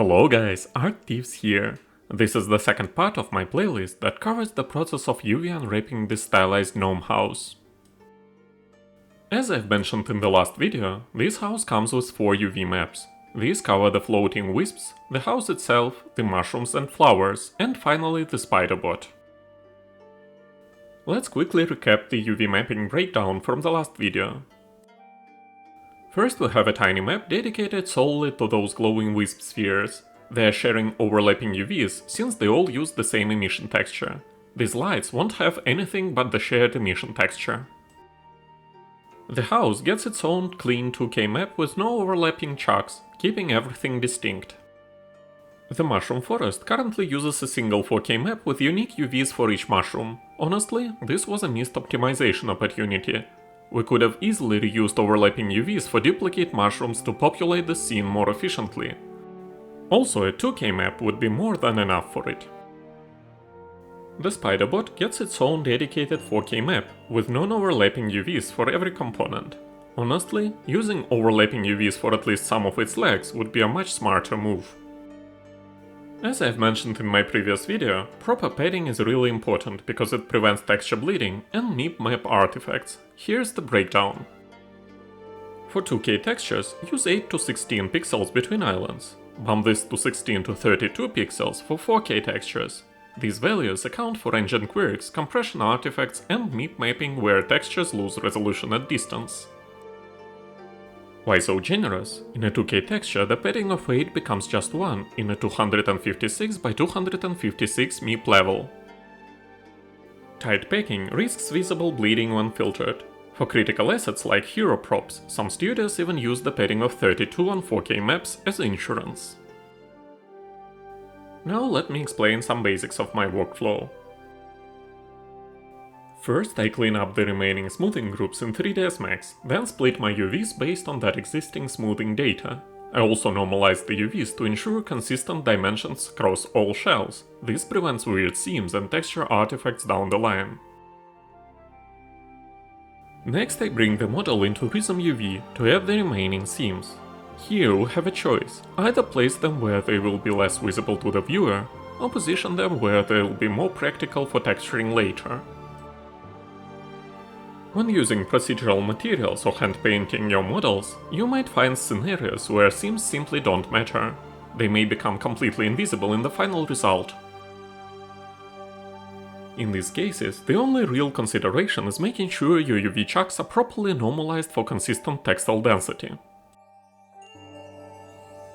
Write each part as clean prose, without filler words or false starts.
Hello guys, Art-Teeves here. This is the second part of my playlist that covers the process of UV unwrapping this stylized gnome house. As I've mentioned in the last video, this house comes with 4 UV maps. These cover the floating wisps, the house itself, the mushrooms and flowers, and finally the spider bot. Let's quickly recap the UV mapping breakdown from the last video. First we have a tiny map dedicated solely to those glowing wisp spheres. They are sharing overlapping UVs since they all use the same emission texture. These lights won't have anything but the shared emission texture. The house gets its own clean 2K map with no overlapping chunks, keeping everything distinct. The mushroom forest currently uses a single 4K map with unique UVs for each mushroom. Honestly, this was a missed optimization opportunity. We could have easily reused overlapping UVs for duplicate mushrooms to populate the scene more efficiently. Also, a 2K map would be more than enough for it. The spider bot gets its own dedicated 4K map, with non-overlapping UVs for every component. Honestly, using overlapping UVs for at least some of its legs would be a much smarter move. As I've mentioned in my previous video, proper padding is really important because it prevents texture bleeding and MIP map artifacts. Here's the breakdown. For 2K textures, use 8 to 16 pixels between islands. Bump this to 16 to 32 pixels for 4K textures. These values account for engine quirks, compression artifacts and MIP mapping where textures lose resolution at distance. Why so generous? In a 2K texture, the padding of 8 becomes just 1 in a 256 by 256 MIP level. Tight packing risks visible bleeding when filtered. For critical assets like hero props, some studios even use the padding of 32 on 4K maps as insurance. Now let me explain some basics of my workflow. First, I clean up the remaining smoothing groups in 3ds Max, then split my UVs based on that existing smoothing data. I also normalize the UVs to ensure consistent dimensions across all shells. This prevents weird seams and texture artifacts down the line. Next, I bring the model into Rizom UV to add the remaining seams. Here we have a choice: either place them where they will be less visible to the viewer, or position them where they will be more practical for texturing later. When using procedural materials or hand painting your models, you might find scenarios where seams simply don't matter. They may become completely invisible in the final result. In these cases, the only real consideration is making sure your UV chunks are properly normalized for consistent textile density.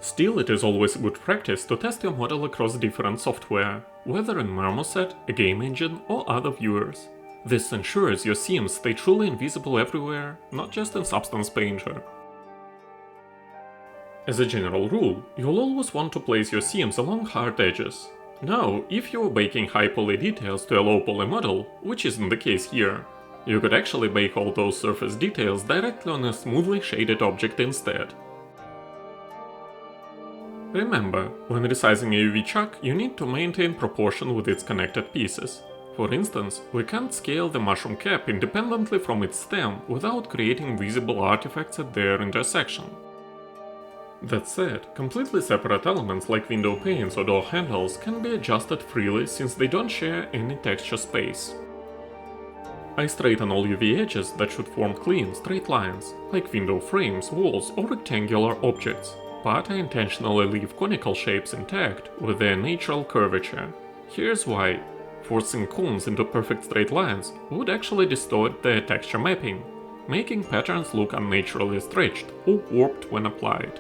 Still, it is always good practice to test your model across different software, whether in Marmoset, a game engine, or other viewers. This ensures your seams stay truly invisible everywhere, not just in Substance Painter. As a general rule, you'll always want to place your seams along hard edges. Now, if you're baking high poly details to a low poly model, which isn't the case here, you could actually bake all those surface details directly on a smoothly shaded object instead. Remember, when resizing a UV chunk, you need to maintain proportion with its connected pieces. For instance, we can't scale the mushroom cap independently from its stem without creating visible artifacts at their intersection. That said, completely separate elements like window panes or door handles can be adjusted freely since they don't share any texture space. I straighten all UV edges that should form clean, straight lines, like window frames, walls or rectangular objects, but I intentionally leave conical shapes intact with their natural curvature. Here's why. Forcing cones into perfect straight lines would actually distort their texture mapping, making patterns look unnaturally stretched or warped when applied.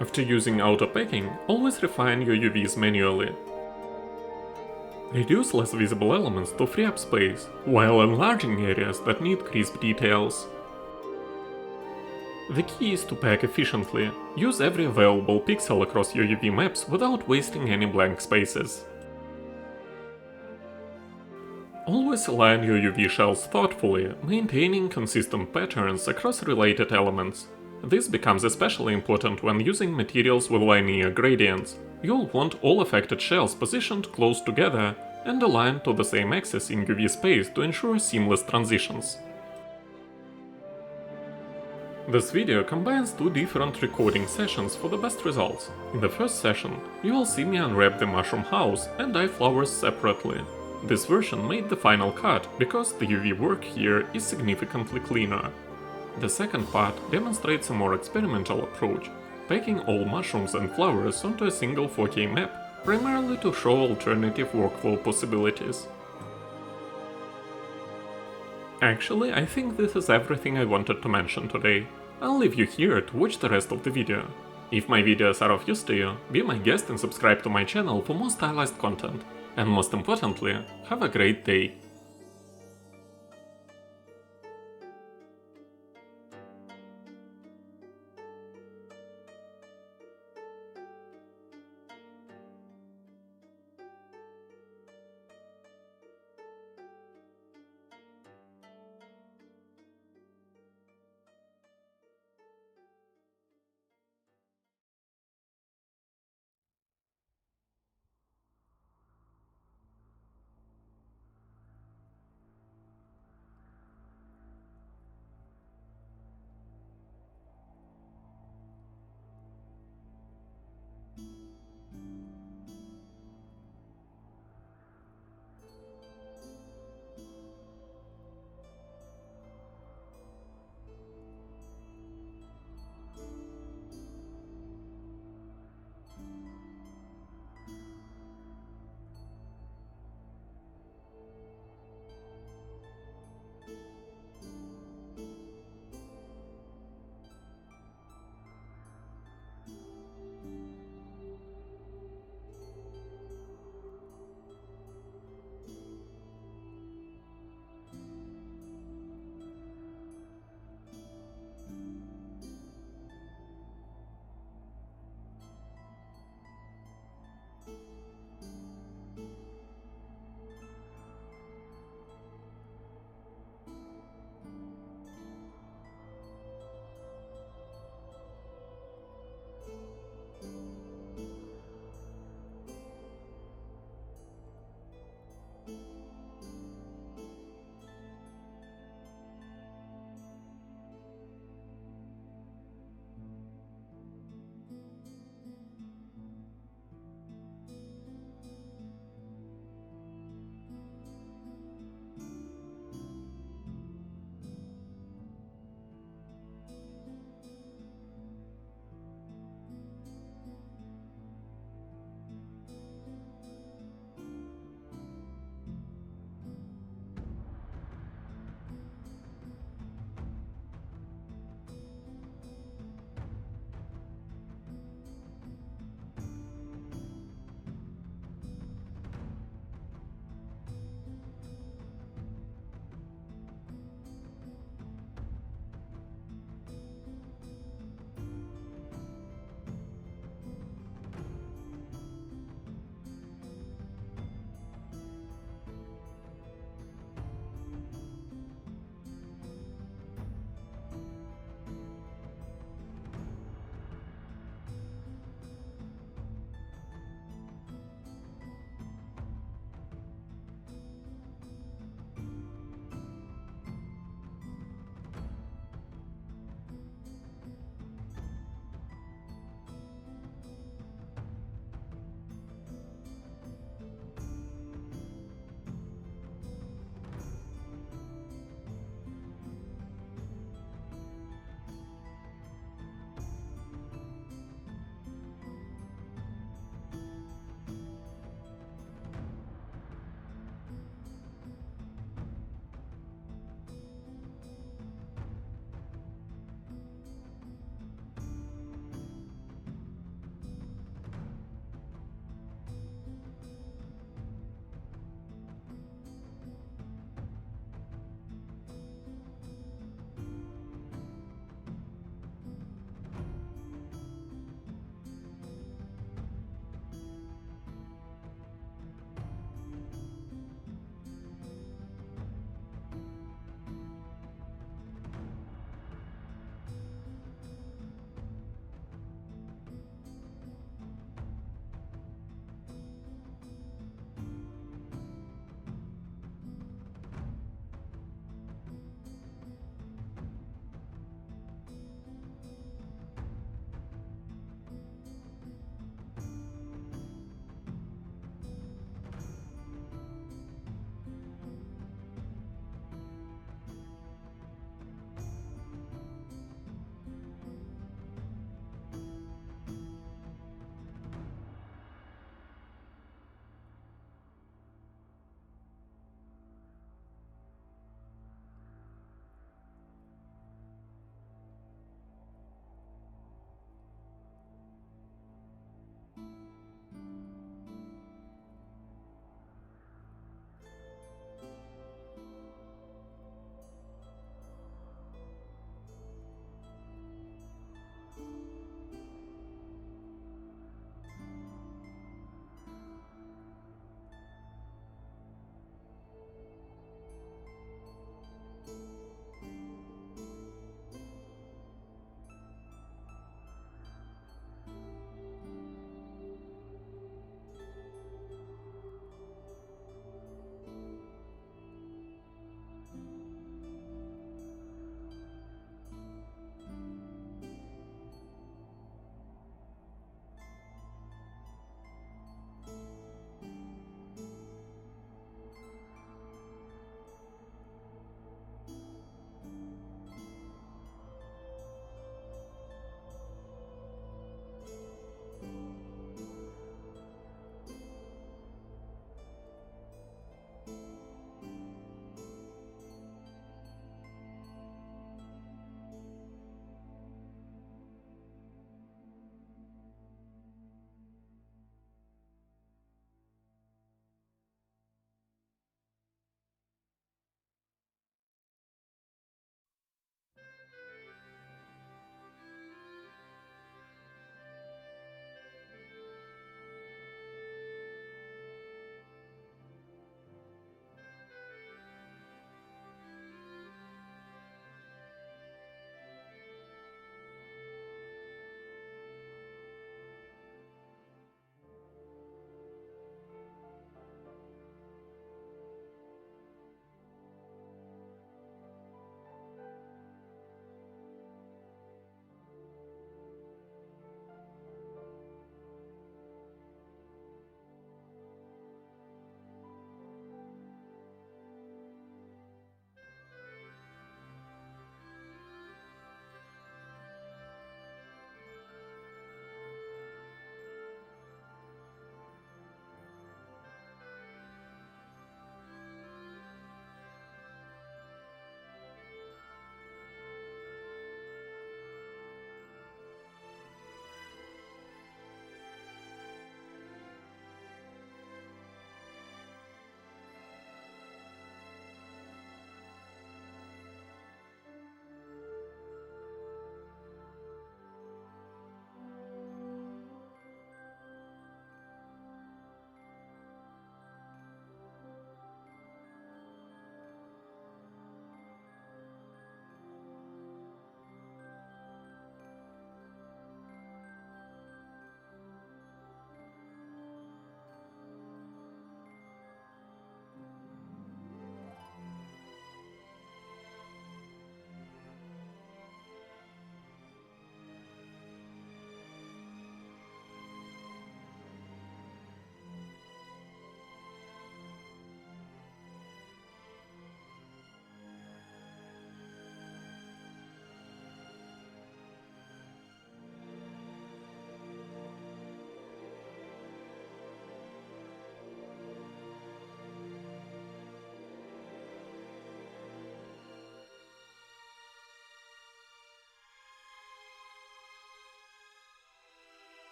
After using auto packing, always refine your UVs manually. Reduce less visible elements to free up space, while enlarging areas that need crisp details. The key is to pack efficiently. Use every available pixel across your UV maps without wasting any blank spaces. Always align your UV shells thoughtfully, maintaining consistent patterns across related elements. This becomes especially important when using materials with linear gradients. You'll want all affected shells positioned close together and aligned to the same axis in UV space to ensure seamless transitions. This video combines two different recording sessions for the best results. In the first session, you will see me unwrap the mushroom house and dye flowers separately. This version made the final cut because the UV work here is significantly cleaner. The second part demonstrates a more experimental approach, packing all mushrooms and flowers onto a single 4K map, primarily to show alternative workflow possibilities. Actually, I think this is everything I wanted to mention today. I'll leave you here to watch the rest of the video. If my videos are of use to you, be my guest and subscribe to my channel for more stylized content. And most importantly, have a great day!